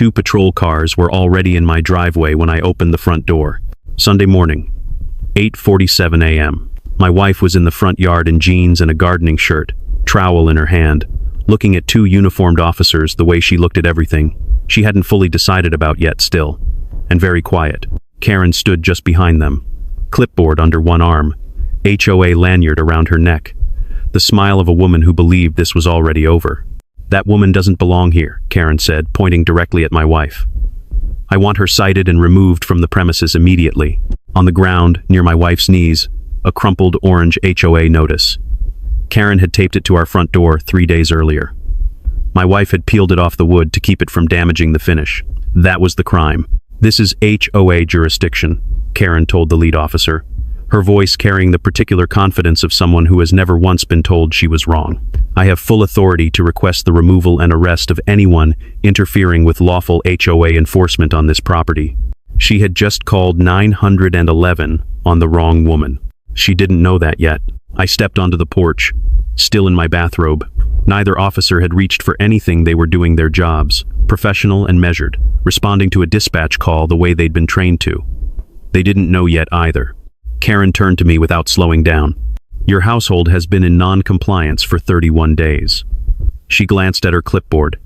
2 patrol cars were already in my driveway when I opened the front door. Sunday morning, 8:47 a.m. My wife was in the front yard in jeans and a gardening shirt, trowel in her hand, looking at 2 uniformed officers the way she looked at everything she hadn't fully decided about yet still, and very quiet. Karen stood just behind them, clipboard under one arm, HOA lanyard around her neck, the smile of a woman who believed this was already over. "That woman doesn't belong here," Karen said, pointing directly at my wife. "I want her cited and removed from the premises immediately." On the ground, near my wife's knees, a crumpled orange HOA notice. Karen had taped it to our front door 3 days earlier. My wife had peeled it off the wood to keep it from damaging the finish. That was the crime. "This is HOA jurisdiction," Karen told the lead officer, her voice carrying the particular confidence of someone who has never once been told she was wrong. "I have full authority to request the removal and arrest of anyone interfering with lawful HOA enforcement on this property." She had just called 911 on the wrong woman. She didn't know that yet. I stepped onto the porch, still in my bathrobe. Neither officer had reached for anything. They were doing their jobs, professional and measured, responding to a dispatch call the way they'd been trained to. They didn't know yet either. Karen turned to me without slowing down. "Your household has been in non-compliance for 31 days. She glanced at her clipboard.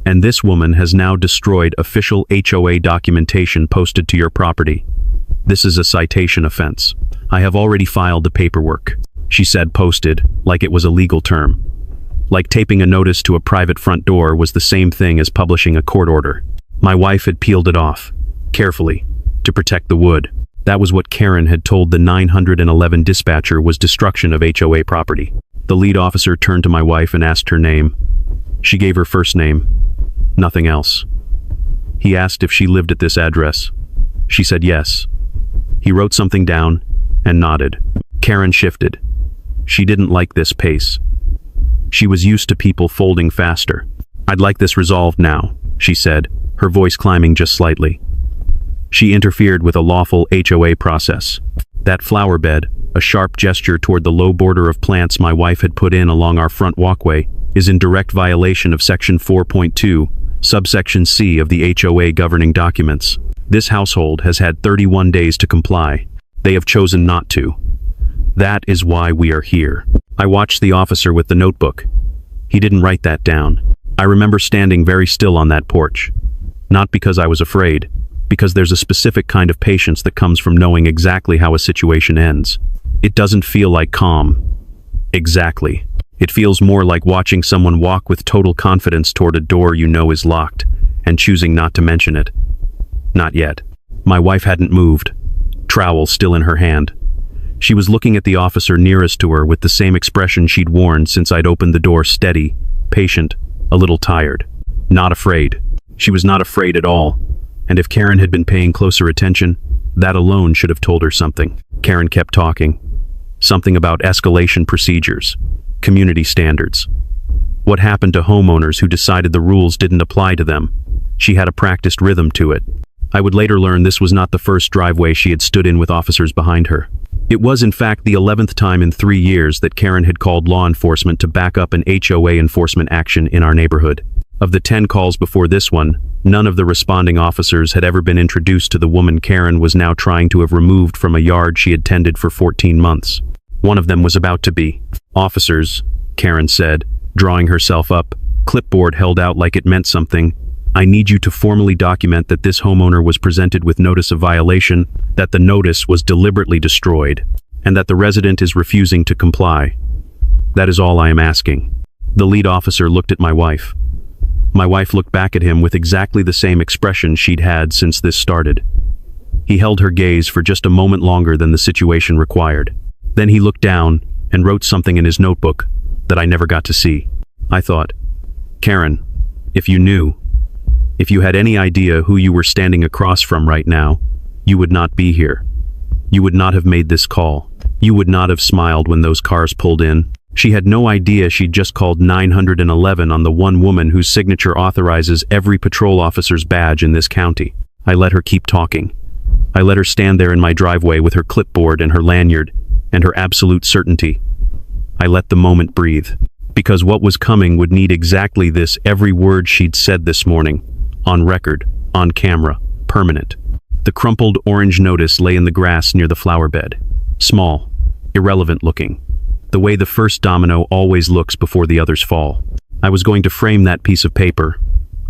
"And this woman has now destroyed official HOA documentation posted to your property. This is a citation offense. I have already filed the paperwork," she said, posted, like it was a legal term. Like taping a notice to a private front door was the same thing as publishing a court order. My wife had peeled it off, carefully, to protect the wood. That was what Karen had told the 911 dispatcher was destruction of HOA property. The lead officer turned to my wife and asked her name. She gave her first name. Nothing else. He asked if she lived at this address. She said yes. He wrote something down and nodded. Karen shifted. She didn't like this pace. She was used to people folding faster. "I'd like this resolved now," she said, her voice climbing just slightly. She interfered with a lawful HOA process. That flower bed, a sharp gesture toward the low border of plants my wife had put in along our front walkway, is in direct violation of Section 4.2, subsection C of the HOA governing documents. This household has had 31 days to comply. They have chosen not to. That is why we are here. I watched the officer with the notebook. He didn't write that down. I remember standing very still on that porch. Not because I was afraid, because there's a specific kind of patience that comes from knowing exactly how a situation ends. It doesn't feel like calm. Exactly. It feels more like watching someone walk with total confidence toward a door you know is locked, and choosing not to mention it. Not yet. My wife hadn't moved, trowel still in her hand. She was looking at the officer nearest to her with the same expression she'd worn since I'd opened the door, steady, patient, a little tired. Not afraid. She was not afraid at all. And if Karen had been paying closer attention, that alone should have told her something. Karen kept talking. Something about escalation procedures, community standards. What happened to homeowners who decided the rules didn't apply to them? She had a practiced rhythm to it. I would later learn this was not the first driveway she had stood in with officers behind her. It was in fact the 11th time in 3 years that Karen had called law enforcement to back up an HOA enforcement action in our neighborhood. Of the 10 calls before this one, none of the responding officers had ever been introduced to the woman Karen was now trying to have removed from a yard she had tended for 14 months. One of them was about to be. "Officers," Karen said, drawing herself up, clipboard held out like it meant something, "I need you to formally document that this homeowner was presented with notice of violation, that the notice was deliberately destroyed, and that the resident is refusing to comply. That is all I am asking." The lead officer looked at my wife. My wife looked back at him with exactly the same expression she'd had since this started. He held her gaze for just a moment longer than the situation required. Then he looked down and wrote something in his notebook that I never got to see. I thought, "Karen, if you knew, if you had any idea who you were standing across from right now, you would not be here. You would not have made this call. You would not have smiled when those cars pulled in." She had no idea she'd just called 911 on the one woman whose signature authorizes every patrol officer's badge in this county. I let her keep talking. I let her stand there in my driveway with her clipboard and her lanyard and her absolute certainty. I let the moment breathe. Because what was coming would need exactly this, every word she'd said this morning, On record, on camera, permanent. The crumpled orange notice lay in the grass near the flower bed. Small, irrelevant looking. The way the first domino always looks before the others fall. I was going to frame that piece of paper.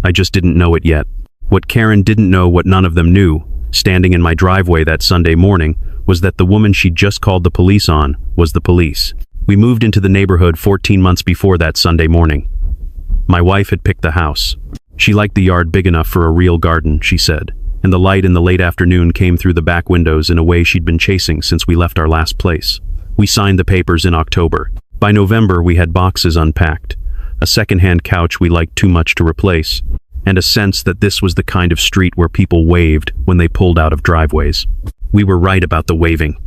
I just didn't know it yet. What Karen didn't know, what none of them knew, standing in my driveway that Sunday morning, was that the woman she'd just called the police on was the police. We moved into the neighborhood 14 months before that Sunday morning. My wife had picked the house. She liked the yard big enough for a real garden, she said, and the light in the late afternoon came through the back windows in a way she'd been chasing since we left our last place. We signed the papers in October. By November, we had boxes unpacked, a second-hand couch we liked too much to replace, and a sense that this was the kind of street where people waved when they pulled out of driveways. We were right about the waving.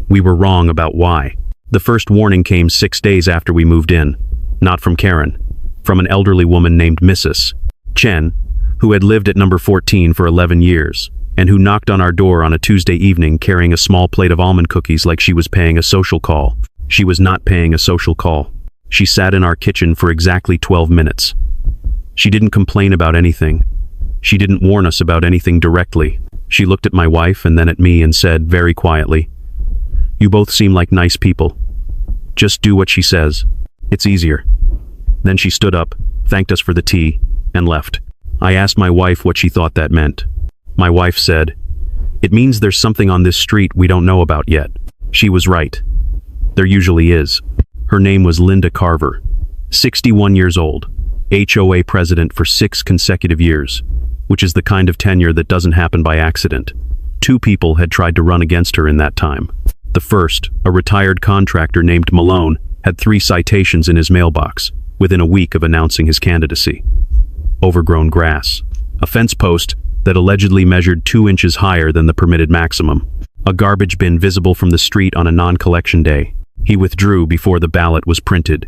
We were wrong about why. The first warning came 6 days after we moved in. Not from Karen. From an elderly woman named Mrs. Chen, who had lived at number 14 for 11 years, and who knocked on our door on a Tuesday evening carrying a small plate of almond cookies like she was paying a social call. She was not paying a social call. She sat in our kitchen for exactly 12 minutes. She didn't complain about anything. She didn't warn us about anything directly. She looked at my wife and then at me and said very quietly, "You both seem like nice people. Just do what she says. It's easier." Then she stood up, thanked us for the tea, and left. I asked my wife what she thought that meant. My wife said, "It means there's something on this street we don't know about yet." She was right. There usually is. Her name was Linda Carver, 61 years old, HOA president for 6 consecutive years, which is the kind of tenure that doesn't happen by accident. 2 people had tried to run against her in that time. The first, a retired contractor named Malone, had 3 citations in his mailbox within a week of announcing his candidacy. Overgrown grass, a fence post that allegedly measured 2 inches higher than the permitted maximum, a garbage bin visible from the street on a non-collection day. He withdrew before the ballot was printed.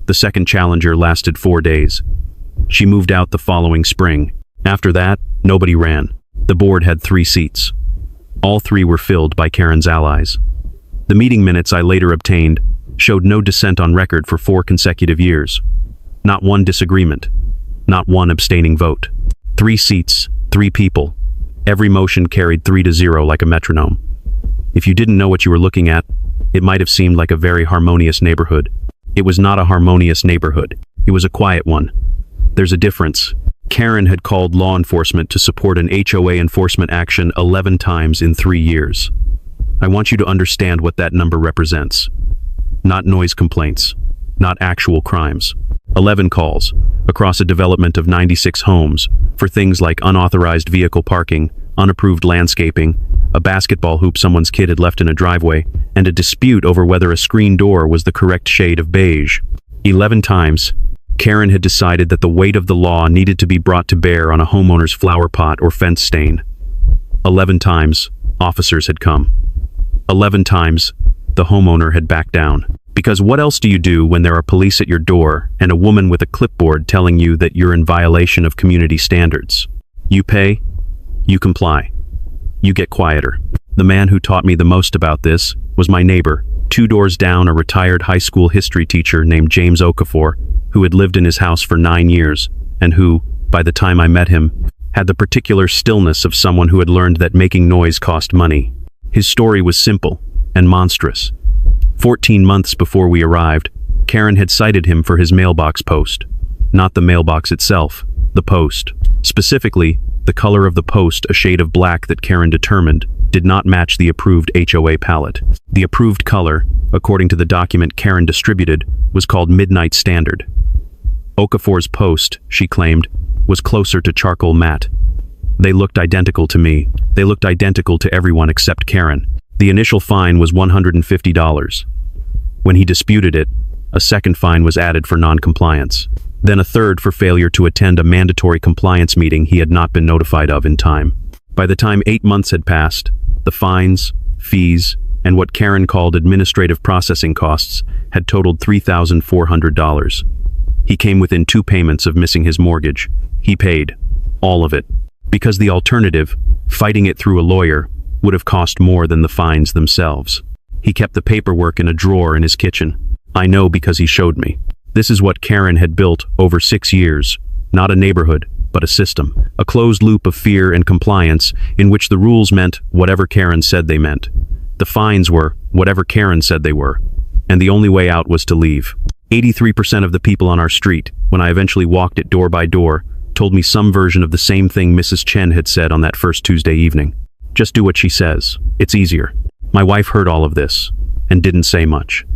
The second challenger lasted 4 days. She moved out the following spring. After that, nobody ran. The board had 3 seats. All 3 were filled by Karen's allies. The meeting minutes I later obtained showed no dissent on record for 4 consecutive years. Not one disagreement. Not one abstaining vote. 3 seats, 3 people. Every motion carried 3-0 like a metronome. If you didn't know what you were looking at, it might have seemed like a very harmonious neighborhood. It was not a harmonious neighborhood. It was a quiet one. There's a difference. Karen had called law enforcement to support an HOA enforcement action 11 times in 3 years. I want you to understand what that number represents. Not noise complaints, not actual crimes. 11 calls, across a development of 96 homes, for things like unauthorized vehicle parking, unapproved landscaping, a basketball hoop someone's kid had left in a driveway, and a dispute over whether a screen door was the correct shade of beige. 11 times, Karen had decided that the weight of the law needed to be brought to bear on a homeowner's flower pot or fence stain. 11 times, officers had come. 11 times, the homeowner had backed down. Because what else do you do when there are police at your door and a woman with a clipboard telling you that you're in violation of community standards? You pay, you comply, you get quieter. The man who taught me the most about this was my neighbor, 2 doors down, a retired high school history teacher named James Okafor, who had lived in his house for 9 years, and who, by the time I met him, had the particular stillness of someone who had learned that making noise cost money. His story was simple and monstrous. 14 months before we arrived, Karen had cited him for his mailbox post. Not the mailbox itself, the post. Specifically, the color of the post, a shade of black that Karen determined did not match the approved HOA palette. The approved color, according to the document Karen distributed, was called Midnight Standard. Okafor's post, she claimed, was closer to charcoal matte. They looked identical to me. They looked identical to everyone except Karen. The initial fine was $150. When he disputed it, a second fine was added for non-compliance. Then a third for failure to attend a mandatory compliance meeting he had not been notified of in time. By the time 8 months had passed, the fines, fees, and what Karen called administrative processing costs had totaled $3,400. He came within 2 payments of missing his mortgage. He paid all of it. Because the alternative, fighting it through a lawyer, would have cost more than the fines themselves. He kept the paperwork in a drawer in his kitchen. I know because he showed me. This is what Karen had built over 6 years. Not a neighborhood, but a system, a closed loop of fear and compliance in which the rules meant whatever Karen said they meant. The fines were whatever Karen said they were, and the only way out was to leave. 83% of the people on our street, when I eventually walked it door by door, told me some version of the same thing Mrs. Chen had said on that first Tuesday evening. Just do what she says. It's easier. My wife heard all of this and didn't say much.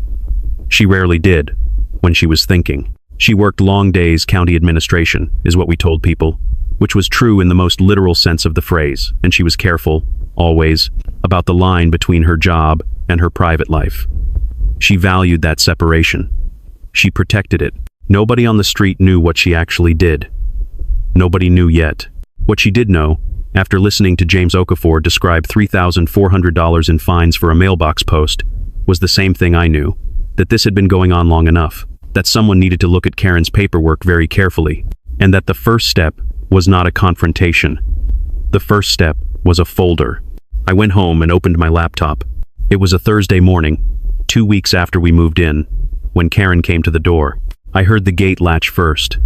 She rarely did when she was thinking. She worked long days county administration, is what we told people, which was true in the most literal sense of the phrase, and she was careful, always, about the line between her job and her private life. She valued that separation. She protected it. Nobody on the street knew what she actually did. Nobody knew yet. What she did know, after listening to James Okafor describe $3,400 in fines for a mailbox post, was the same thing I knew, that this had been going on long enough, that someone needed to look at Karen's paperwork very carefully, and that the first step was not a confrontation. The first step was a folder. I went home and opened my laptop. It was a Thursday morning, 2 weeks after we moved in, when Karen came to the door. I heard the gate latch first.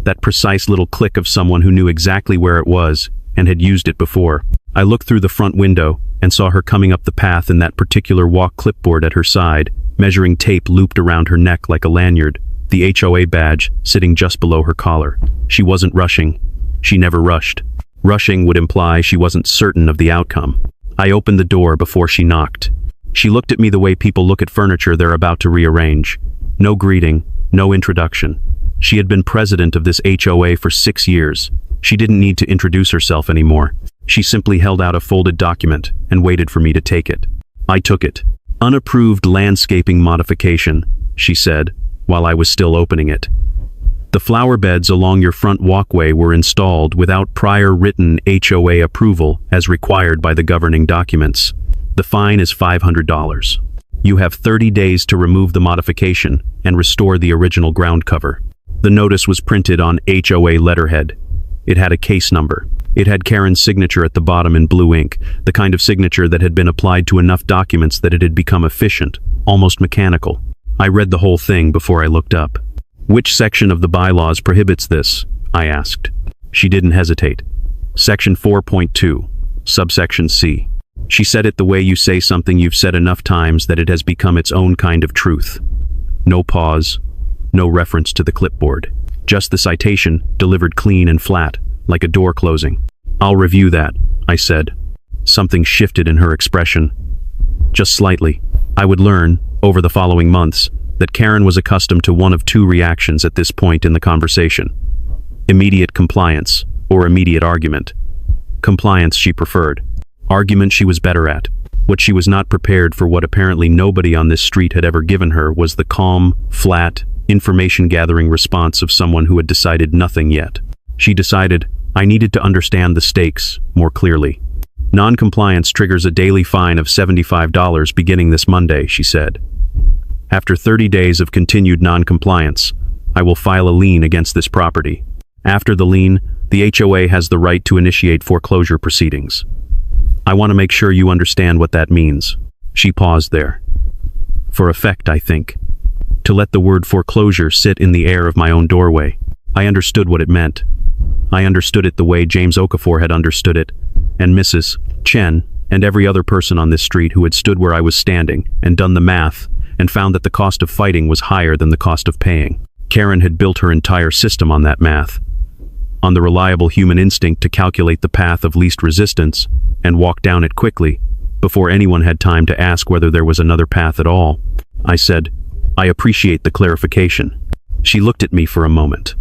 That precise little click of someone who knew exactly where it was and had used it before. I looked through the front window and saw her coming up the path in that particular walk clipboard at her side, measuring tape looped around her neck like a lanyard, the HOA badge sitting just below her collar. She wasn't rushing. She never rushed. Rushing would imply she wasn't certain of the outcome. I opened the door before she knocked. She looked at me the way people look at furniture they're about to rearrange. No greeting, no introduction. She had been president of this HOA for 6 years. She didn't need to introduce herself anymore. She simply held out a folded document and waited for me to take it. I took it. Unapproved landscaping modification, she said, while I was still opening it. The flower beds along your front walkway were installed without prior written HOA approval as required by the governing documents. The fine is $500. You have 30 days to remove the modification and restore the original ground cover. The notice was printed on HOA letterhead. It had a case number. It had Karen's signature at the bottom in blue ink, the kind of signature that had been applied to enough documents that it had become efficient, almost mechanical. I read the whole thing before I looked up. Which section of the bylaws prohibits this? I asked. She didn't hesitate. Section 4.2, subsection C. She said it the way you say something you've said enough times that it has become its own kind of truth. No pause, no reference to the clipboard. Just the citation, delivered clean and flat, like a door closing. I'll review that, I said. Something shifted in her expression. Just slightly. I would learn, over the following months, that Karen was accustomed to one of two reactions at this point in the conversation. Immediate compliance, or immediate argument. Compliance she preferred. Argument she was better at. What she was not prepared for, what apparently nobody on this street had ever given her, was the calm, flat, information-gathering response of someone who had decided nothing yet. She decided, I needed to understand the stakes more clearly. Non-compliance triggers a daily fine of $75 beginning this Monday, she said. After 30 days of continued non-compliance, I will file a lien against this property. After the lien, the HOA has the right to initiate foreclosure proceedings. I want to make sure you understand what that means. She paused there. For effect, I think. To let the word foreclosure sit in the air of my own doorway. I understood what it meant. I understood it the way James Okafor had understood it, and Mrs. Chen, and every other person on this street who had stood where I was standing and done the math and found that the cost of fighting was higher than the cost of paying. Karen had built her entire system on that math, on the reliable human instinct to calculate the path of least resistance and walk down it quickly, before anyone had time to ask whether there was another path at all. I said, I appreciate the clarification. She looked at me for a moment.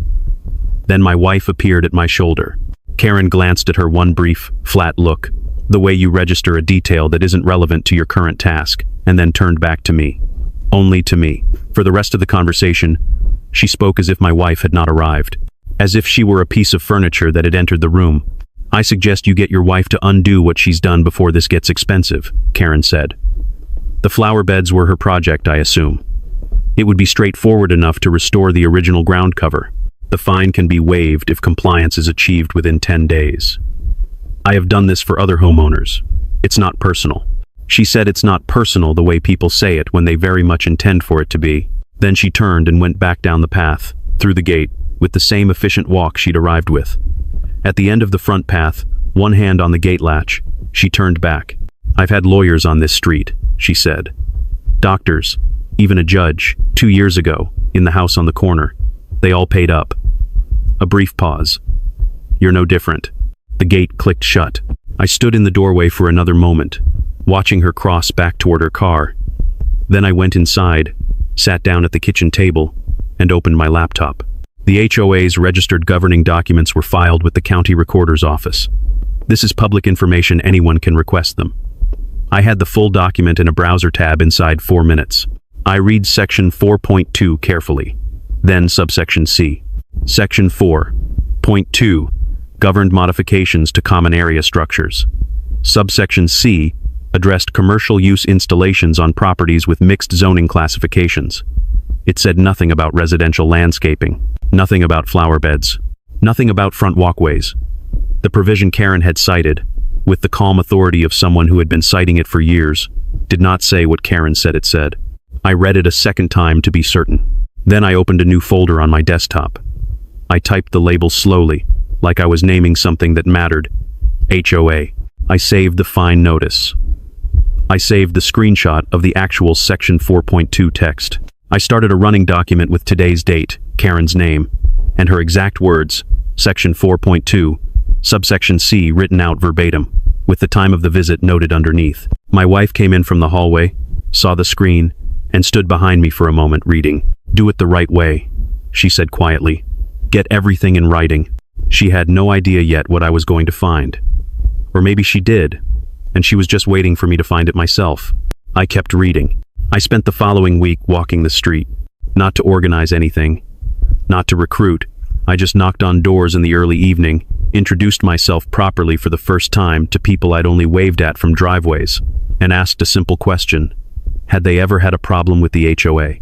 Then my wife appeared at my shoulder. Karen glanced at her one brief, flat look, the way you register a detail that isn't relevant to your current task, and then turned back to me. Only to me. For the rest of the conversation, she spoke as if my wife had not arrived, as if she were a piece of furniture that had entered the room. I suggest you get your wife to undo what she's done before this gets expensive, Karen said. The flower beds were her project, I assume. It would be straightforward enough to restore the original ground cover. The fine can be waived if compliance is achieved within 10 days. I have done this for other homeowners. It's not personal. She said it's not personal the way people say it when they very much intend for it to be. Then she turned and went back down the path, through the gate, with the same efficient walk she'd arrived with. At the end of the front path, one hand on the gate latch, she turned back. "I've had lawyers on this street," she said. "Doctors, even a judge, 2 years ago, in the house on the corner. They all paid up." A brief pause. "You're no different." The gate clicked shut. I stood in the doorway for another moment, watching her cross back toward her car. Then I went inside, sat down at the kitchen table, and opened my laptop. The HOA's registered governing documents were filed with the county recorder's office. This is public information, anyone can request them. I had the full document in a browser tab inside 4 minutes. I read section 4.2 carefully, then subsection C. Section 4.2 governed modifications to common area structures. Subsection C addressed commercial use installations on properties with mixed zoning classifications. It said nothing about residential landscaping, nothing about flower beds, nothing about front walkways. The provision Karen had cited, with the calm authority of someone who had been citing it for years, did not say what Karen said it said. I read it a second time to be certain. Then I opened a new folder on my desktop. I typed the label slowly, like I was naming something that mattered. HOA. I saved the fine notice. I saved the screenshot of the actual section 4.2 text. I started a running document with today's date, Karen's name, and her exact words, section 4.2, subsection C written out verbatim, with the time of the visit noted underneath. My wife came in from the hallway, saw the screen, and stood behind me for a moment reading. "Do it the right way," she said quietly. "Get everything in writing." She had no idea yet what I was going to find. Or maybe she did, and she was just waiting for me to find it myself. I kept reading. I spent the following week walking the street, not to organize anything, not to recruit. I just knocked on doors in the early evening, introduced myself properly for the first time to people I'd only waved at from driveways, and asked a simple question. Had they ever had a problem with the HOA?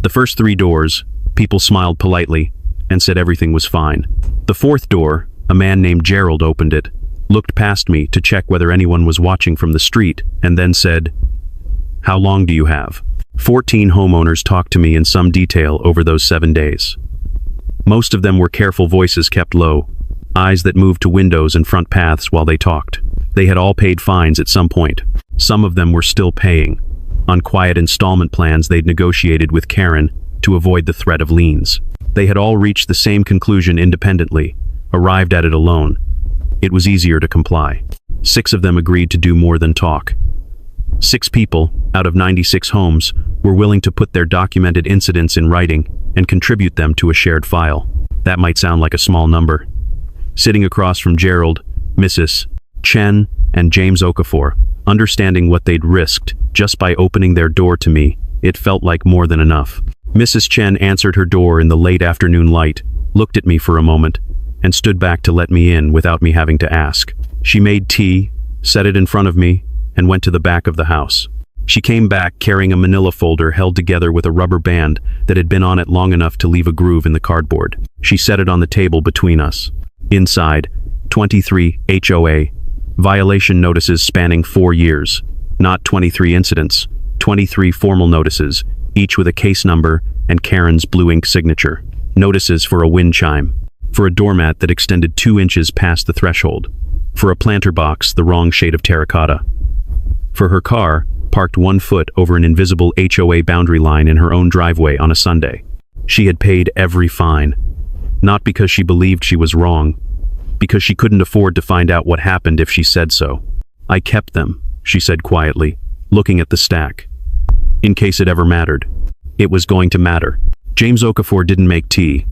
The first 3 doors, people smiled politely and said everything was fine. The 4th door, a man named Gerald opened it, looked past me to check whether anyone was watching from the street, and then said, "How long do you have?" 14 homeowners talked to me in some detail over those 7 days. Most of them were careful voices kept low, eyes that moved to windows and front paths while they talked. They had all paid fines at some point. Some of them were still paying, on quiet installment plans they'd negotiated with Karen to avoid the threat of liens. They had all reached the same conclusion independently, arrived at it alone. It was easier to comply. 6 of them agreed to do more than talk. 6 people, out of 96 homes, were willing to put their documented incidents in writing and contribute them to a shared file. That might sound like a small number. Sitting across from Gerald, Mrs. Chen, and James Okafor, understanding what they'd risked just by opening their door to me, it felt like more than enough. Mrs. Chen answered her door in the late afternoon light, looked at me for a moment, and stood back to let me in without me having to ask. She made tea, set it in front of me, and went to the back of the house. She came back carrying a manila folder held together with a rubber band that had been on it long enough to leave a groove in the cardboard. She set it on the table between us. Inside, 23 HOA violation notices spanning 4 years. Not 23 incidents, 23 formal notices, each with a case number and Karen's blue ink signature. Notices for a wind chime, for a doormat that extended 2 inches past the threshold, for a planter box the wrong shade of terracotta, for her car parked 1 foot over an invisible HOA boundary line in her own driveway on a Sunday. She had paid every fine, not because she believed she was wrong, because she couldn't afford to find out what happened if she said so. "I kept them," she said quietly, looking at the stack. "In case it ever mattered." It was going to matter. James Okafor didn't make tea.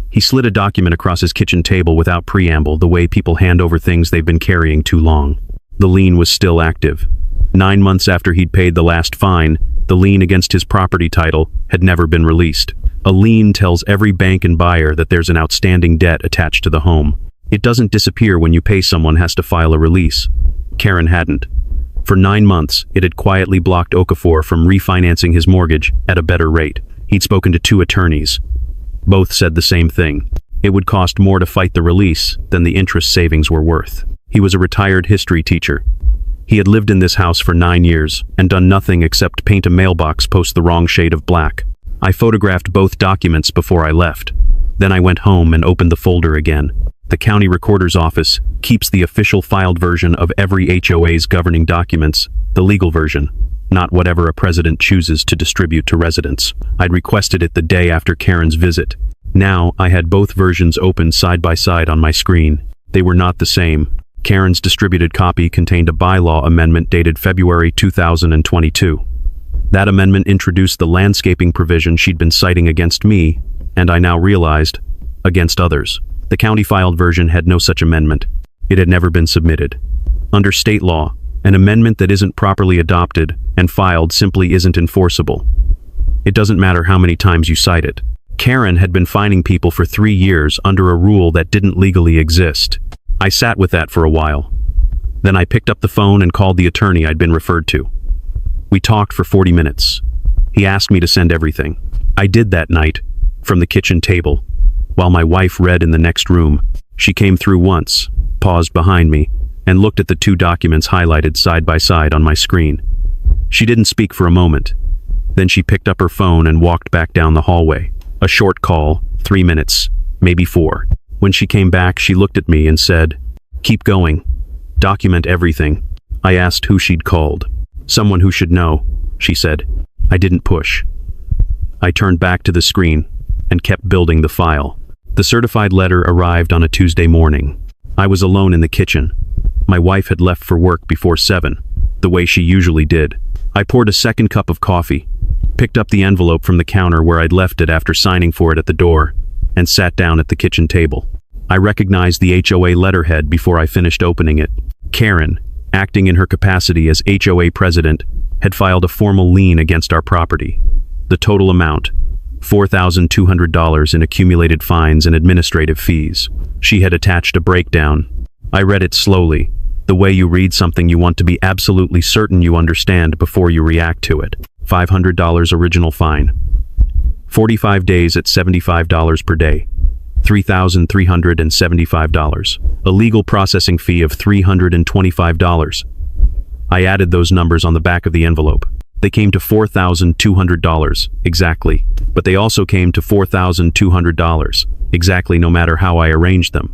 He slid a document across his kitchen table without preamble, the way people hand over things they've been carrying too long. The lien was still active. 9 months after he'd paid the last fine, the lien against his property title had never been released. A lien tells every bank and buyer that there's an outstanding debt attached to the home. It doesn't disappear when you pay someone has to file a release. Karen hadn't. For 9 months, it had quietly blocked Okafor from refinancing his mortgage at a better rate. He'd spoken to 2 attorneys. Both said the same thing. It would cost more to fight the release than the interest savings were worth. He was a retired history teacher. He had lived in this house for 9 years and done nothing except paint a mailbox post the wrong shade of black. I photographed both documents before I left. Then I went home and opened the folder again. The county recorder's office keeps the official filed version of every HOA's governing documents, the legal version, not whatever a president chooses to distribute to residents. I'd requested it the day after Karen's visit. Now, I had both versions open side by side on my screen. They were not the same. Karen's distributed copy contained a bylaw amendment dated February 2022. That amendment introduced the landscaping provision she'd been citing against me, and I now realized, against others. The county-filed version had no such amendment. It had never been submitted. Under state law, an amendment that isn't properly adopted and filed simply isn't enforceable. It doesn't matter how many times you cite it. Karen had been fining people for 3 years under a rule that didn't legally exist. I sat with that for a while. Then I picked up the phone and called the attorney I'd been referred to. We talked for 40 minutes. He asked me to send everything. I did that night, from the kitchen table, while my wife read in the next room. She came through once, paused behind me, and looked at the 2 documents highlighted side by side on my screen. She didn't speak for a moment. Then she picked up her phone and walked back down the hallway. A short call, 3 minutes, maybe 4. When she came back, she looked at me and said, "Keep going. Document everything." I asked who she'd called. "Someone who should know," she said. I didn't push. I turned back to the screen and kept building the file. The certified letter arrived on a Tuesday morning. I was alone in the kitchen. My wife had left for work before 7, the way she usually did. I poured a second cup of coffee, picked up the envelope from the counter where I'd left it after signing for it at the door, and sat down at the kitchen table. I recognized the HOA letterhead before I finished opening it. Karen, acting in her capacity as HOA president, had filed a formal lien against our property. The total amount, $4,200 in accumulated fines and administrative fees. She had attached a breakdown. I read it slowly, the way you read something you want to be absolutely certain you understand before you react to it. $500 original fine. 45 days at $75 per day. $3,375. A legal processing fee of $325. I added those numbers on the back of the envelope. They came to $4,200, exactly. But they also came to $4,200, exactly no matter how I arranged them.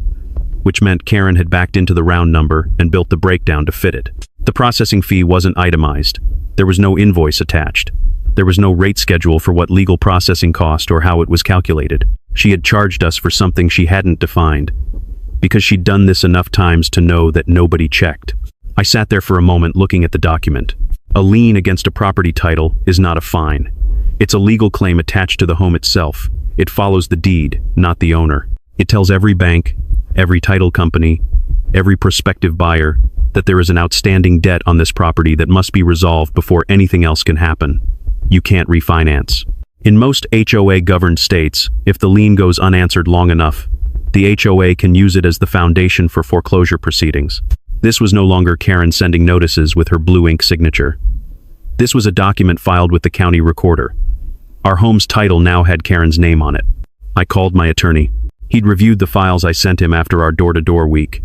Which meant Karen had backed into the round number and built the breakdown to fit it. The processing fee wasn't itemized. There was no invoice attached. There was no rate schedule for what legal processing cost or how it was calculated. She had charged us for something she hadn't defined, because she'd done this enough times to know that nobody checked. I sat there for a moment looking at the document. A lien against a property title is not a fine. It's a legal claim attached to the home itself. It follows the deed, not the owner. It tells every bank, every title company, every prospective buyer that there is an outstanding debt on this property that must be resolved before anything else can happen. You can't refinance. In most HOA-governed states, if the lien goes unanswered long enough, the HOA can use it as the foundation for foreclosure proceedings. This was no longer Karen sending notices with her blue ink signature. This was a document filed with the county recorder. Our home's title now had Karen's name on it. I called my attorney. He'd reviewed the files I sent him after our door-to-door week.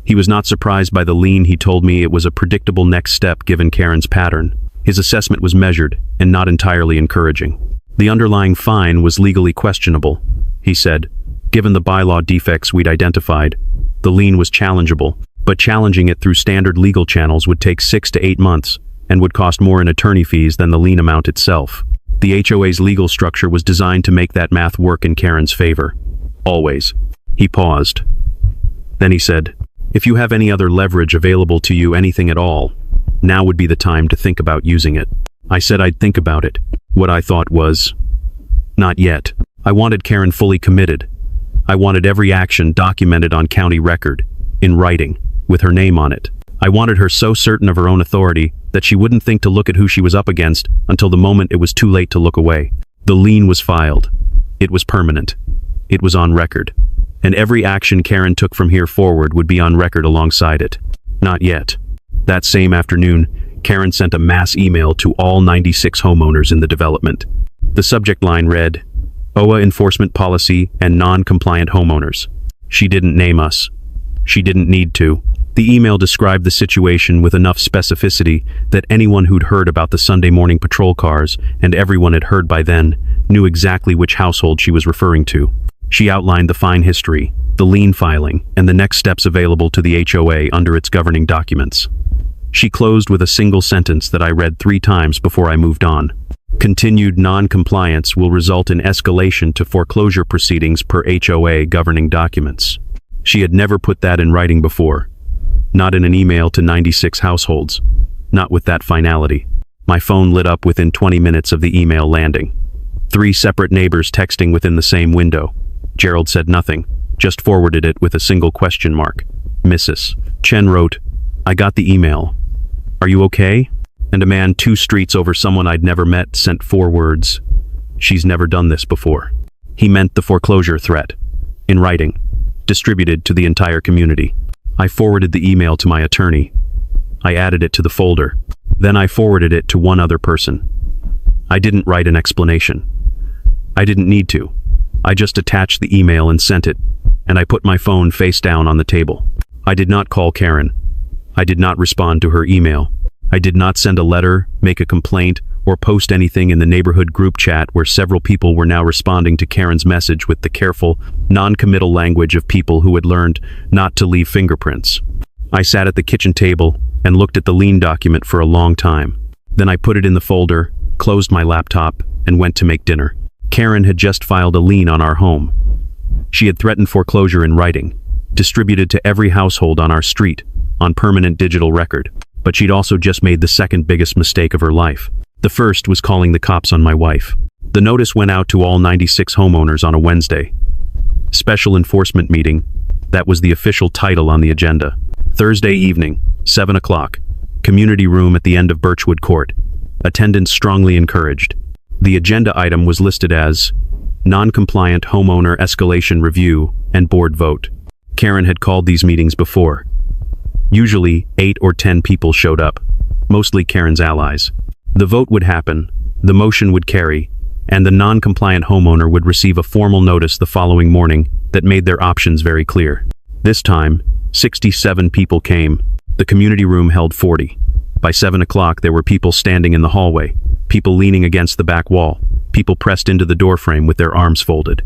He was not surprised by the lien. He told me it was a predictable next step given Karen's pattern. His assessment was measured and not entirely encouraging. The underlying fine was legally questionable, he said. Given the bylaw defects we'd identified, the lien was challengeable, but challenging it through standard legal channels would take 6 to 8 months and would cost more in attorney fees than the lien amount itself. The HOA's legal structure was designed to make that math work in Karen's favor. Always. He paused. Then he said, "If you have any other leverage available to you, anything at all, now would be the time to think about using it." I said I'd think about it. What I thought was, not yet. I wanted Karen fully committed. I wanted every action documented on county record, in writing, with her name on it. I wanted her so certain of her own authority that she wouldn't think to look at who she was up against until the moment it was too late to look away. The lien was filed. It was permanent. It was on record. And every action Karen took from here forward would be on record alongside it. Not yet. That same afternoon, Karen sent a mass email to all 96 homeowners in the development. The subject line read, "HOA enforcement policy and non-compliant homeowners." She didn't name us. She didn't need to. The email described the situation with enough specificity that anyone who'd heard about the Sunday morning patrol cars, and everyone had heard by then, knew exactly which household she was referring to. She outlined the fine history, the lien filing, and the next steps available to the HOA under its governing documents. She closed with a single sentence that I read 3 times before I moved on. Continued non-compliance will result in escalation to foreclosure proceedings per HOA governing documents. She had never put that in writing before. Not in an email to 96 households. Not with that finality. My phone lit up within 20 minutes of the email landing. 3 separate neighbors texting within the same window. Gerald said nothing, just forwarded it with a single question mark. Mrs. Chen wrote, "I got the email. Are you okay?" And a man 2 streets over someone I'd never met sent 4 words. "She's never done this before." He meant the foreclosure threat. In writing. Distributed to the entire community. I forwarded the email to my attorney. I added it to the folder. Then I forwarded it to 1 other person. I didn't write an explanation. I didn't need to. I just attached the email and sent it, and I put my phone face down on the table. I did not call Karen. I did not respond to her email. I did not send a letter, make a complaint, or post anything in the neighborhood group chat where several people were now responding to Karen's message with the careful, non-committal language of people who had learned not to leave fingerprints. I sat at the kitchen table and looked at the lien document for a long time. Then I put it in the folder, closed my laptop, and went to make dinner. Karen had just filed a lien on our home. She had threatened foreclosure in writing, distributed to every household on our street, on permanent digital record. But she'd also just made the second biggest mistake of her life. The first was calling the cops on my wife. The notice went out to all 96 homeowners on a Wednesday. Special enforcement meeting, that was the official title on the agenda. Thursday evening, 7 o'clock, community room at the end of Birchwood Court. Attendance strongly encouraged. The agenda item was listed as non-compliant homeowner escalation review and board vote. Karen had called these meetings before. Usually, 8 or 10 people showed up, mostly Karen's allies. The vote would happen, the motion would carry, and the non-compliant homeowner would receive a formal notice the following morning that made their options very clear. This time, 67 people came. The community room held 40. By 7 o'clock, there were people standing in the hallway, people leaning against the back wall, people pressed into the doorframe with their arms folded.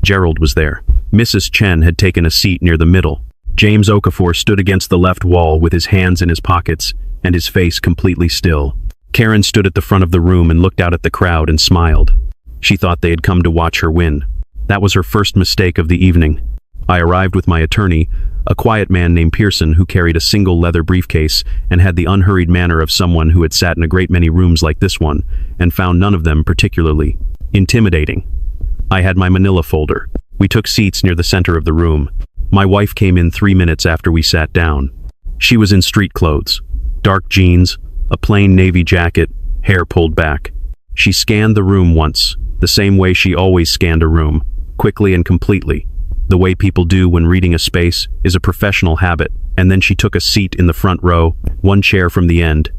Gerald was there. Mrs. Chen had taken a seat near the middle. James Okafor stood against the left wall with his hands in his pockets and his face completely still. Karen stood at the front of the room and looked out at the crowd and smiled. She thought they had come to watch her win. That was her first mistake of the evening. I arrived with my attorney, a quiet man named Pearson who carried a single leather briefcase and had the unhurried manner of someone who had sat in a great many rooms like this one and found none of them particularly intimidating. I had my manila folder. We took seats near the center of the room. My wife came in 3 minutes after we sat down. She was in street clothes, dark jeans, a plain navy jacket, hair pulled back. She scanned the room once, the same way she always scanned a room, quickly and completely. The way people do when reading a space is a professional habit, and then she took a seat in the front row, 1 chair from the end,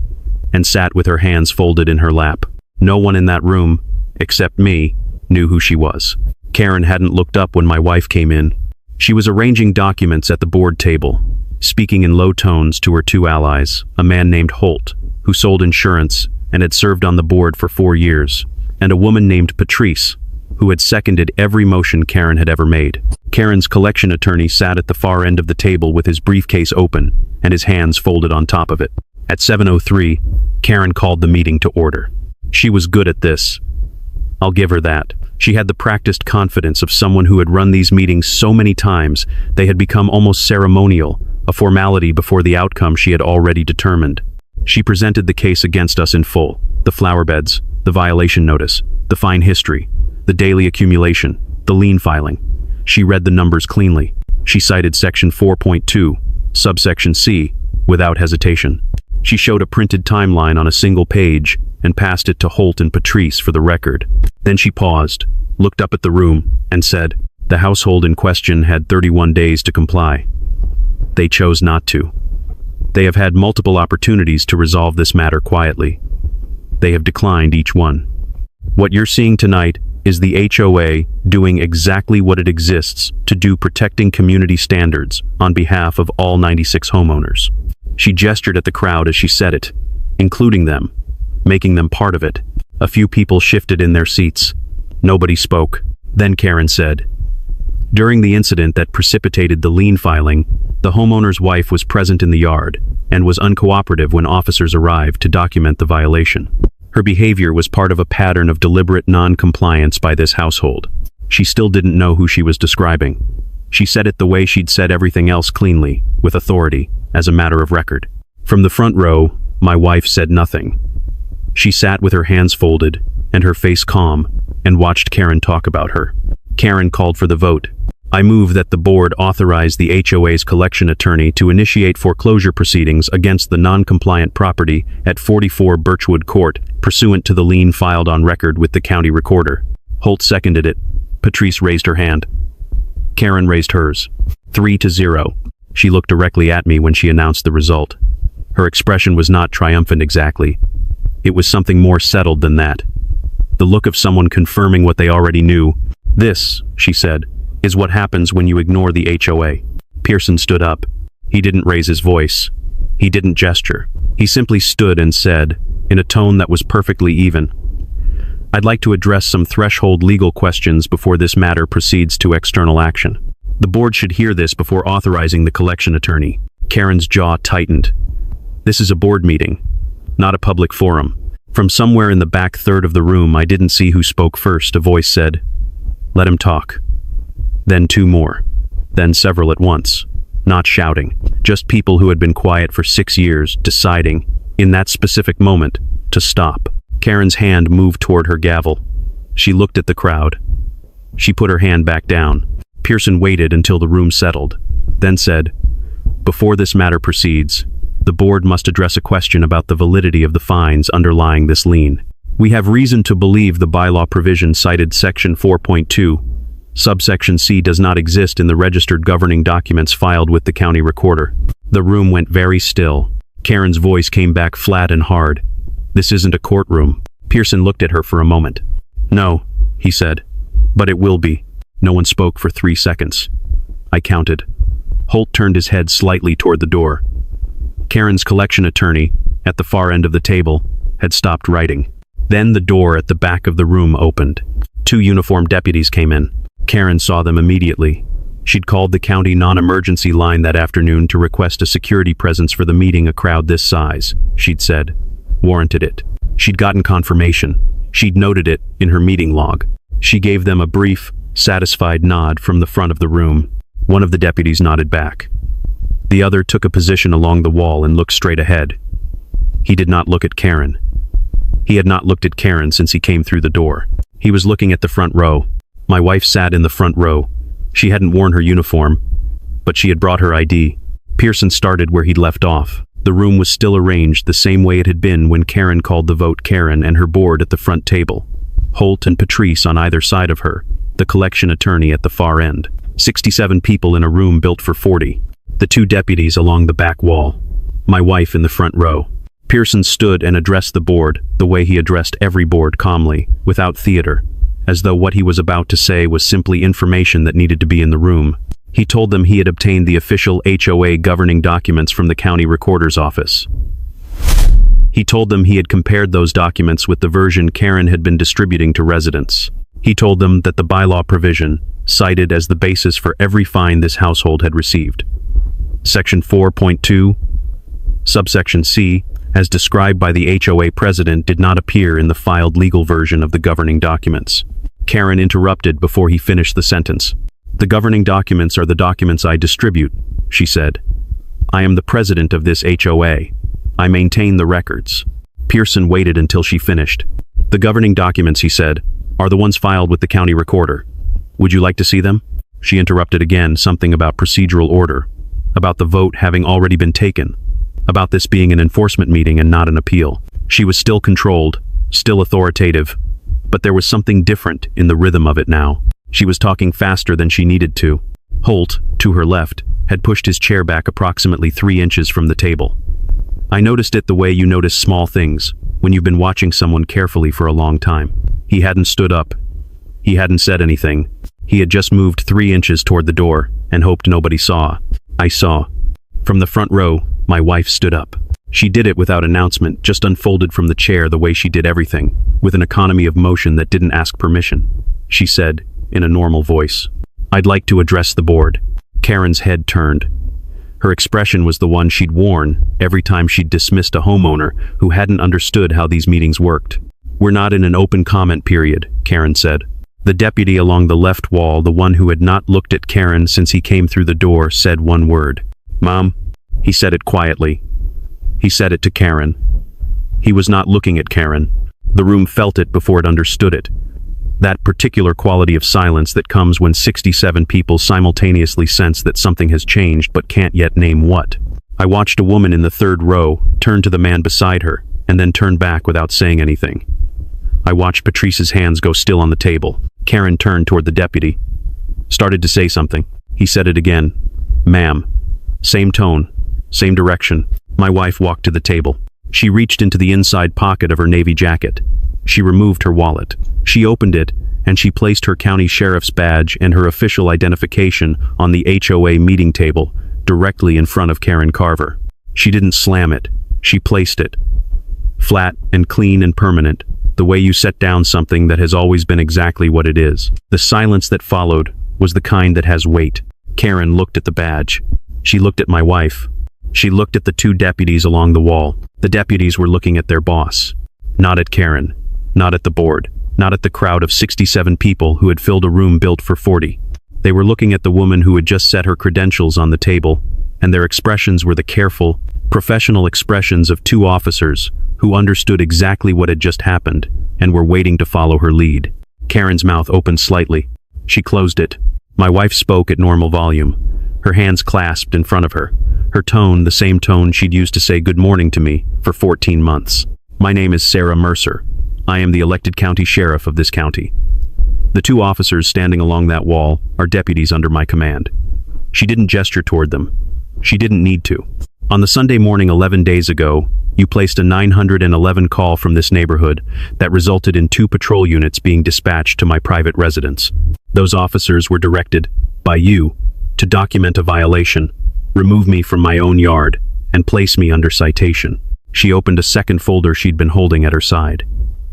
and sat with her hands folded in her lap. No one in that room, except me, knew who she was. Karen hadn't looked up when my wife came in. She was arranging documents at the board table, speaking in low tones to her 2 allies, a man named Holt, who sold insurance and had served on the board for 4 years, and a woman named Patrice, who had seconded every motion Karen had ever made. Karen's collection attorney sat at the far end of the table with his briefcase open and his hands folded on top of it. At 7:03, Karen called the meeting to order. She was good at this. I'll give her that. She had the practiced confidence of someone who had run these meetings so many times they had become almost ceremonial, a formality before the outcome she had already determined. She presented the case against us in full, the flower beds, the violation notice, the fine history, the daily accumulation, the lien filing. She read the numbers cleanly. She cited section 4.2, subsection C, without hesitation. She showed a printed timeline on a single page and passed it to Holt and Patrice for the record. Then she paused, looked up at the room, and said, the household in question had 31 days to comply. They chose not to. They have had multiple opportunities to resolve this matter quietly. They have declined each one. What you're seeing tonight is the HOA doing exactly what it exists to do, protecting community standards on behalf of all 96 homeowners. She gestured at the crowd as she said it, including them, making them part of it. A few people shifted in their seats. Nobody spoke. Then Karen said, During the incident that precipitated the lien filing, the homeowner's wife was present in the yard and was uncooperative when officers arrived to document the violation. Her behavior was part of a pattern of deliberate non-compliance by this household. She still didn't know who she was describing. She said it the way she'd said everything else, cleanly, with authority, as a matter of record. From the front row, my wife said nothing. She sat with her hands folded and her face calm and watched Karen talk about her. Karen called for the vote. I move that the board authorize the HOA's collection attorney to initiate foreclosure proceedings against the non-compliant property at 44 Birchwood Court, pursuant to the lien filed on record with the county recorder. Holt seconded it. Patrice raised her hand. Karen raised hers. 3-0. She looked directly at me when she announced the result. Her expression was not triumphant exactly. It was something more settled than that. The look of someone confirming what they already knew. This, she said, is what happens when you ignore the HOA. Pearson stood up. He didn't raise his voice. He didn't gesture. He simply stood and said, in a tone that was perfectly even, I'd like to address some threshold legal questions before this matter proceeds to external action. The board should hear this before authorizing the collection attorney. Karen's jaw tightened. This is a board meeting, not a public forum. From somewhere in the back third of the room, I didn't see who spoke first. A voice said, let him talk. Then two more. Then several at once. Not shouting. Just people who had been quiet for 6 years, deciding, in that specific moment, to stop. Karen's hand moved toward her gavel. She looked at the crowd. She put her hand back down. Pearson waited until the room settled, then said, before this matter proceeds, the board must address a question about the validity of the fines underlying this lien. We have reason to believe the bylaw provision cited Section 4.2, subsection C does not exist in the registered governing documents filed with the county recorder. The room went very still. Karen's voice came back flat and hard. This isn't a courtroom. Pearson looked at her for a moment. No, he said, but it will be. No one spoke for 3 seconds. I counted. Holt turned his head slightly toward the door. Karen's collection attorney, at the far end of the table, had stopped writing. Then the door at the back of the room opened. 2 uniformed deputies came in. Karen saw them immediately. She'd called the county non-emergency line that afternoon to request a security presence for the meeting. A crowd this size, she'd said, warranted it. She'd gotten confirmation. She'd noted it in her meeting log. She gave them a brief, satisfied nod from the front of the room. One of the deputies nodded back. The other took a position along the wall and looked straight ahead. He did not look at Karen. He had not looked at Karen since he came through the door. He was looking at the front row. My wife sat in the front row. She hadn't worn her uniform, but she had brought her ID. Pearson started where he'd left off. The room was still arranged the same way it had been when Karen called the vote. Karen and her board at the front table. Holt and Patrice on either side of her. The collection attorney at the far end. 67 people in a room built for 40. The 2 deputies along the back wall. My wife in the front row. Pearson stood and addressed the board the way he addressed every board, calmly, without theater, as though what he was about to say was simply information that needed to be in the room. He told them he had obtained the official HOA governing documents from the county recorder's office. He told them he had compared those documents with the version Karen had been distributing to residents. He told them that the bylaw provision, cited as the basis for every fine this household had received, Section 4.2, subsection C, as described by the HOA president, did not appear in the filed legal version of the governing documents. Karen interrupted before he finished the sentence. The governing documents are the documents I distribute, she said. I am the president of this HOA. I maintain the records. Pearson waited until she finished. The governing documents, he said, are the ones filed with the county recorder. Would you like to see them? She interrupted again, something about procedural order, about the vote having already been taken, about this being an enforcement meeting and not an appeal. She was still controlled, still authoritative, but there was something different in the rhythm of it now. She was talking faster than she needed to. Holt, to her left, had pushed his chair back approximately 3 inches from the table. I noticed it the way you notice small things when you've been watching someone carefully for a long time. He hadn't stood up. He hadn't said anything. He had just moved 3 inches toward the door and hoped nobody saw. I saw. From the front row, my wife stood up. She did it without announcement, just unfolded from the chair the way she did everything, with an economy of motion that didn't ask permission. She said, in a normal voice, I'd like to address the board. Karen's head turned. Her expression was the one she'd worn every time she'd dismissed a homeowner who hadn't understood how these meetings worked. We're not in an open comment period, Karen said. The deputy along the left wall, the one who had not looked at Karen since he came through the door, said one word. Mom. He said it quietly. He said it to Karen. He was not looking at Karen. The room felt it before it understood it. That particular quality of silence that comes when 67 people simultaneously sense that something has changed but can't yet name what. I watched a woman in the third row turn to the man beside her and then turn back without saying anything. I watched Patrice's hands go still on the table. Karen turned toward the deputy. Started to say something. He said it again. Ma'am. Same tone. Same direction. My wife walked to the table. She reached into the inside pocket of her navy jacket. She removed her wallet. She opened it, and she placed her county sheriff's badge and her official identification on the HOA meeting table, directly in front of Karen Carver. She didn't slam it. She placed it. Flat and clean and permanent, the way you set down something that has always been exactly what it is. The silence that followed was the kind that has weight. Karen looked at the badge. She looked at my wife. She looked at the two deputies along the wall. The deputies were looking at their boss. Not at Karen. Not at the board. Not at the crowd of 67 people who had filled a room built for 40. They were looking at the woman who had just set her credentials on the table, and their expressions were the careful, professional expressions of two officers who understood exactly what had just happened and were waiting to follow her lead. Karen's mouth opened slightly. She closed it. My wife spoke at normal volume, her hands clasped in front of her, her tone the same tone she'd used to say good morning to me for 14 months. My name is Sarah Mercer. I am the elected county sheriff of this county. The two officers standing along that wall are deputies under my command. She didn't gesture toward them. She didn't need to. On the Sunday morning 11 days ago, you placed a 911 call from this neighborhood that resulted in 2 patrol units being dispatched to my private residence. Those officers were directed, by you, to document a violation, remove me from my own yard, and place me under citation. She opened a second folder she'd been holding at her side.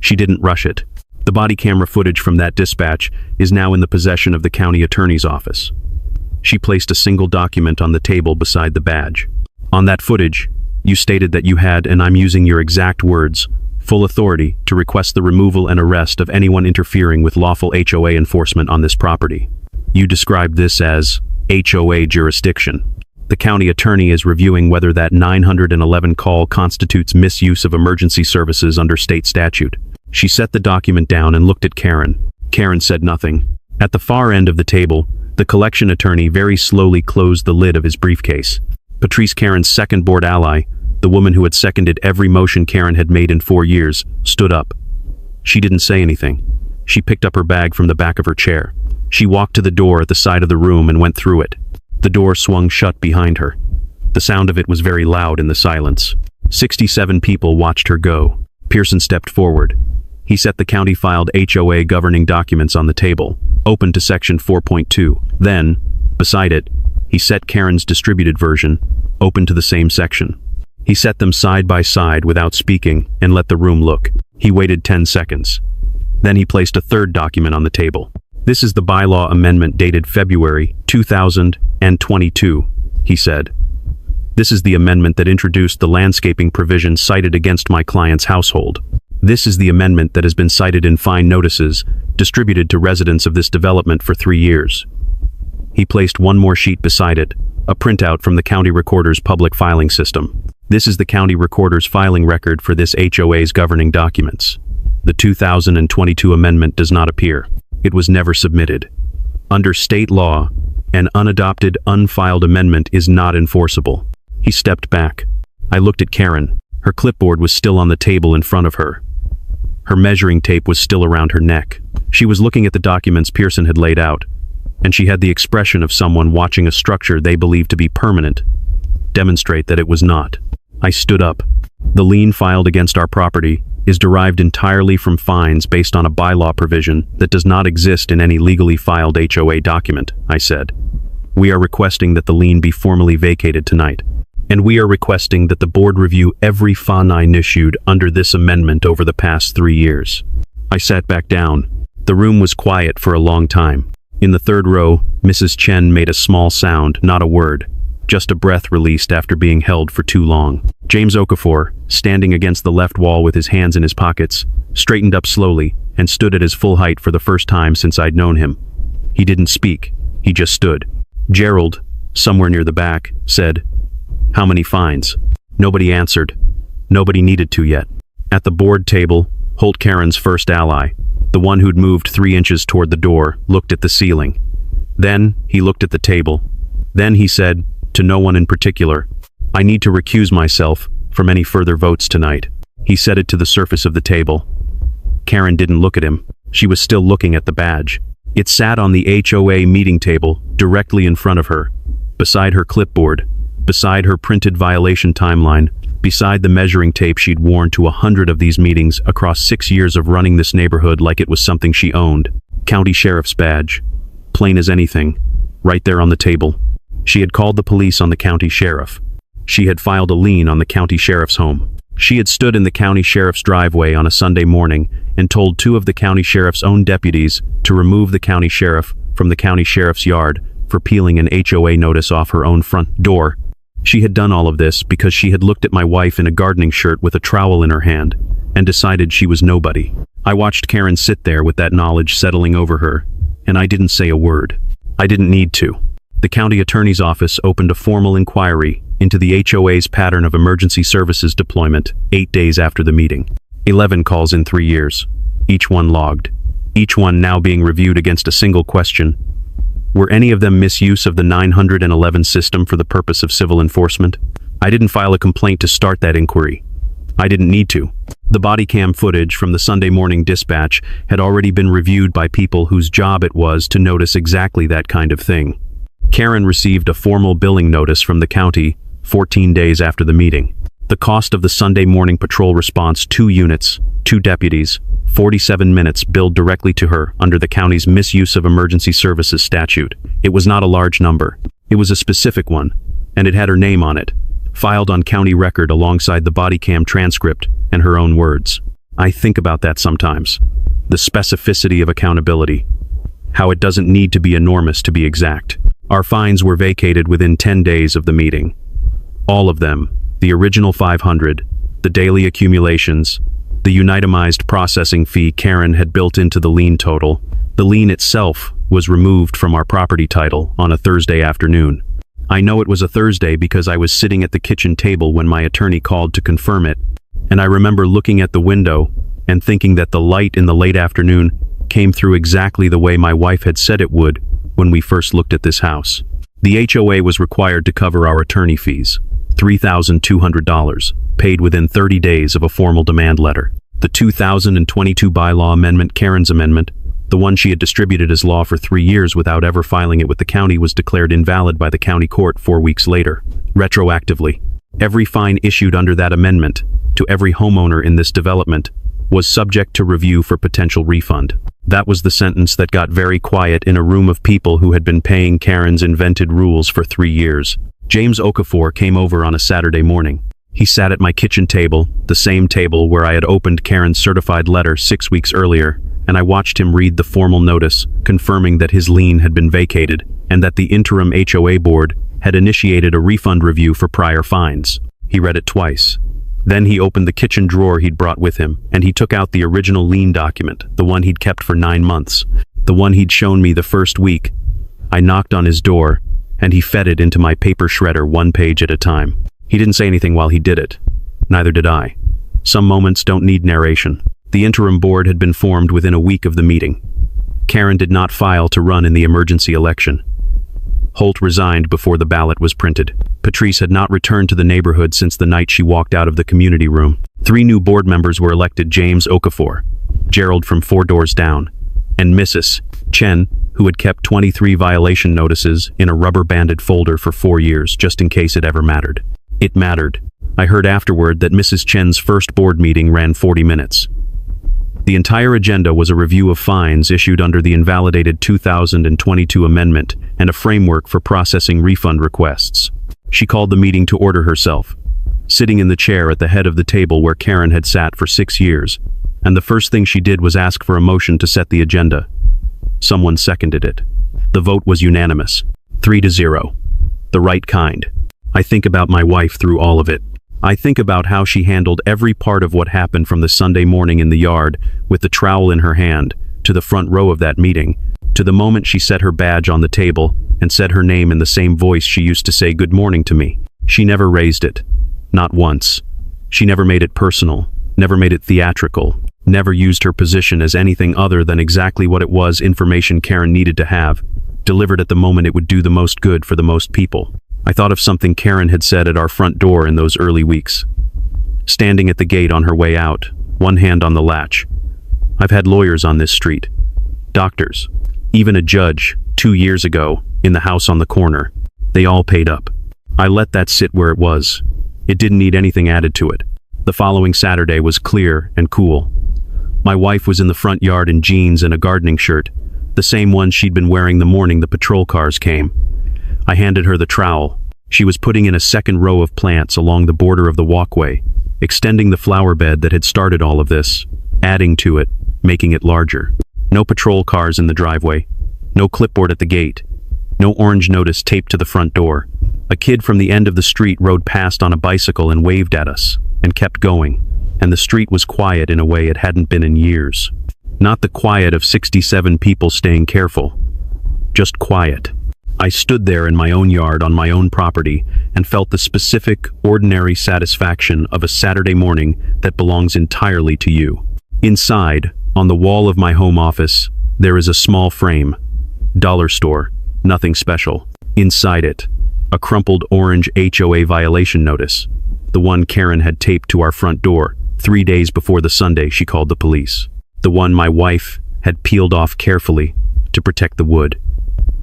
She didn't rush it. The body camera footage from that dispatch is now in the possession of the county attorney's office. She placed a single document on the table beside the badge. On that footage, you stated that you had, and I'm using your exact words, full authority to request the removal and arrest of anyone interfering with lawful HOA enforcement on this property. You described this as HOA jurisdiction. The county attorney is reviewing whether that 911 call constitutes misuse of emergency services under state statute. She set the document down and looked at Karen. Karen said nothing. At the far end of the table, the collection attorney very slowly closed the lid of his briefcase. Patrice, Karen's second board ally, the woman who had seconded every motion Karen had made in 4 years, stood up. She didn't say anything. She picked up her bag from the back of her chair. She walked to the door at the side of the room and went through it. The door swung shut behind her. The sound of it was very loud in the silence. 67 people watched her go. Pearson stepped forward. He set the county-filed HOA governing documents on the table, open to section 4.2. Then, beside it, he set Karen's distributed version, open to the same section. He set them side by side without speaking and let the room look. He waited 10 seconds. Then he placed a third document on the table. This is the bylaw amendment dated February 2022, he said. This is the amendment that introduced the landscaping provision cited against my client's household. This is the amendment that has been cited in fine notices distributed to residents of this development for 3 years. He placed one more sheet beside it, a printout from the county recorder's public filing system. This is the county recorder's filing record for this HOA's governing documents. The 2022 amendment does not appear. It was never submitted. Under state law, an unadopted, unfiled amendment is not enforceable. He stepped back. I looked at Karen. Her clipboard was still on the table in front of her. Her measuring tape was still around her neck. She was looking at the documents Pearson had laid out, and she had the expression of someone watching a structure they believed to be permanent demonstrate that it was not. I stood up. The lien filed against our property is derived entirely from fines based on a bylaw provision that does not exist in any legally filed HOA document, I said. We are requesting that the lien be formally vacated tonight, and we are requesting that the board review every fine issued under this amendment over the past 3 years. I sat back down. The room was quiet for a long time. In the third row, Mrs. Chen made a small sound, not a word, just a breath released after being held for too long. James Okafor, standing against the left wall with his hands in his pockets, straightened up slowly and stood at his full height for the first time since I'd known him. He didn't speak, he just stood. Gerald, somewhere near the back, said, "How many fines?" Nobody answered. Nobody needed to yet. At the board table, Holt Karen's first ally, the one who'd moved 3 inches toward the door, looked at the ceiling. Then he looked at the table. Then he said, to no one in particular, "I need to recuse myself from any further votes tonight." He said it to the surface of the table. Karen didn't look at him. She was still looking at the badge. It sat on the HOA meeting table, directly in front of her, beside her clipboard, beside her printed violation timeline, beside the measuring tape she'd worn to 100 of these meetings across 6 years of running this neighborhood like it was something she owned. County Sheriff's badge. Plain as anything. Right there on the table. She had called the police on the county sheriff. She had filed a lien on the county sheriff's home. She had stood in the county sheriff's driveway on a Sunday morning and told 2 of the county sheriff's own deputies to remove the county sheriff from the county sheriff's yard for peeling an HOA notice off her own front door. She had done all of this because she had looked at my wife in a gardening shirt with a trowel in her hand and decided she was nobody. I watched Karen sit there with that knowledge settling over her, and I didn't say a word. I didn't need to. The county attorney's office opened a formal inquiry into the HOA's pattern of emergency services deployment 8 days after the meeting. 11 calls in 3 years, each one logged, each one now being reviewed against a single question. Were any of them misuse of the 911 system for the purpose of civil enforcement? I didn't file a complaint to start that inquiry. I didn't need to. The body cam footage from the Sunday morning dispatch had already been reviewed by people whose job it was to notice exactly that kind of thing. Karen received a formal billing notice from the county 14 days after the meeting. The cost of the Sunday morning patrol response, 2 units, 2 deputies, 47 minutes billed directly to her under the county's misuse of emergency services statute. It was not a large number. It was a specific one, and it had her name on it, filed on county record alongside the body cam transcript and her own words. I think about that sometimes. The specificity of accountability. How it doesn't need to be enormous to be exact. Our fines were vacated within 10 days of the meeting. All of them, the original 500, the daily accumulations, the unitemized processing fee Karen had built into the lien total. The lien itself was removed from our property title on a Thursday afternoon. I know it was a Thursday because I was sitting at the kitchen table when my attorney called to confirm it, and I remember looking at the window and thinking that the light in the late afternoon came through exactly the way my wife had said it would when we first looked at this house. The HOA was required to cover our attorney fees, $3,200, paid within 30 days of a formal demand letter. The 2022 bylaw amendment, Karen's amendment, the one she had distributed as law for 3 years without ever filing it with the county, was declared invalid by the county court 4 weeks later, retroactively. Every fine issued under that amendment, to every homeowner in this development, was subject to review for potential refund. That was the sentence that got very quiet in a room of people who had been paying Karen's invented rules for 3 years. James Okafor came over on a Saturday morning. He sat at my kitchen table, the same table where I had opened Karen's certified letter 6 weeks earlier, and I watched him read the formal notice confirming that his lien had been vacated and that the interim HOA board had initiated a refund review for prior fines. He read it twice. Then he opened the kitchen drawer he'd brought with him, and he took out the original lien document, the one he'd kept for 9 months, the one he'd shown me the first week. I knocked on his door, and he fed it into my paper shredder 1 page at a time. He didn't say anything while he did it. Neither did I. Some moments don't need narration. The interim board had been formed within a week of the meeting. Karen did not file to run in the emergency election. Holt resigned before the ballot was printed. Patrice had not returned to the neighborhood since the night she walked out of the community room. 3 new board members were elected: James Okafor, Gerald from 4 doors down, and Mrs. Chen, who had kept 23 violation notices in a rubber-banded folder for 4 years, just in case it ever mattered. It mattered. I heard afterward that Mrs. Chen's first board meeting ran 40 minutes. The entire agenda was a review of fines issued under the invalidated 2022 amendment and a framework for processing refund requests. She called the meeting to order herself, sitting in the chair at the head of the table where Karen had sat for 6 years, and the first thing she did was ask for a motion to set the agenda. Someone seconded it. The vote was unanimous. 3-0. The right kind. I think about my wife through all of it. I think about how she handled every part of what happened from the Sunday morning in the yard with the trowel in her hand, to the front row of that meeting, to the moment she set her badge on the table and said her name in the same voice she used to say good morning to me. She never raised it. Not once. She never made it personal, never made it theatrical, never used her position as anything other than exactly what it was information Karen needed to have, delivered at the moment it would do the most good for the most people. I thought of something Karen had said at our front door in those early weeks. Standing at the gate on her way out, one hand on the latch. I've had lawyers on this street, doctors, even a judge, 2 years ago, in the house on the corner. They all paid up. I let that sit where it was. It didn't need anything added to it. The following Saturday was clear and cool. My wife was in the front yard in jeans and a gardening shirt, the same one she'd been wearing the morning the patrol cars came. I handed her the trowel. She was putting in a second row of plants along the border of the walkway, extending the flower bed that had started all of this, adding to it, making it larger. No patrol cars in the driveway, no clipboard at the gate, no orange notice taped to the front door. A kid from the end of the street rode past on a bicycle and waved at us, and kept going, and the street was quiet in a way it hadn't been in years. Not the quiet of 67 people staying careful, just quiet. I stood there in my own yard on my own property and felt the specific, ordinary satisfaction of a Saturday morning that belongs entirely to you. Inside, on the wall of my home office, there is a small frame. Dollar store, nothing special. Inside it, a crumpled orange HOA violation notice, the one Karen had taped to our front door 3 days before the Sunday she called the police. The one my wife had peeled off carefully to protect the wood.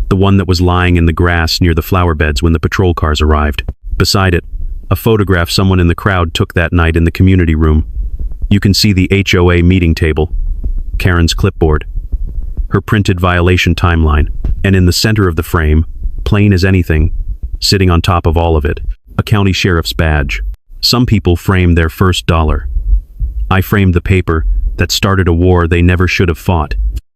The one that was lying in the grass near the flower beds when the patrol cars arrived. Beside it, a photograph someone in the crowd took that night in the community room. You can see the HOA meeting table, Karen's clipboard, her printed violation timeline, and in the center of the frame, plain as anything, sitting on top of all of it, a county sheriff's badge. Some people frame their first dollar. I framed the paper that started a war they never should have fought.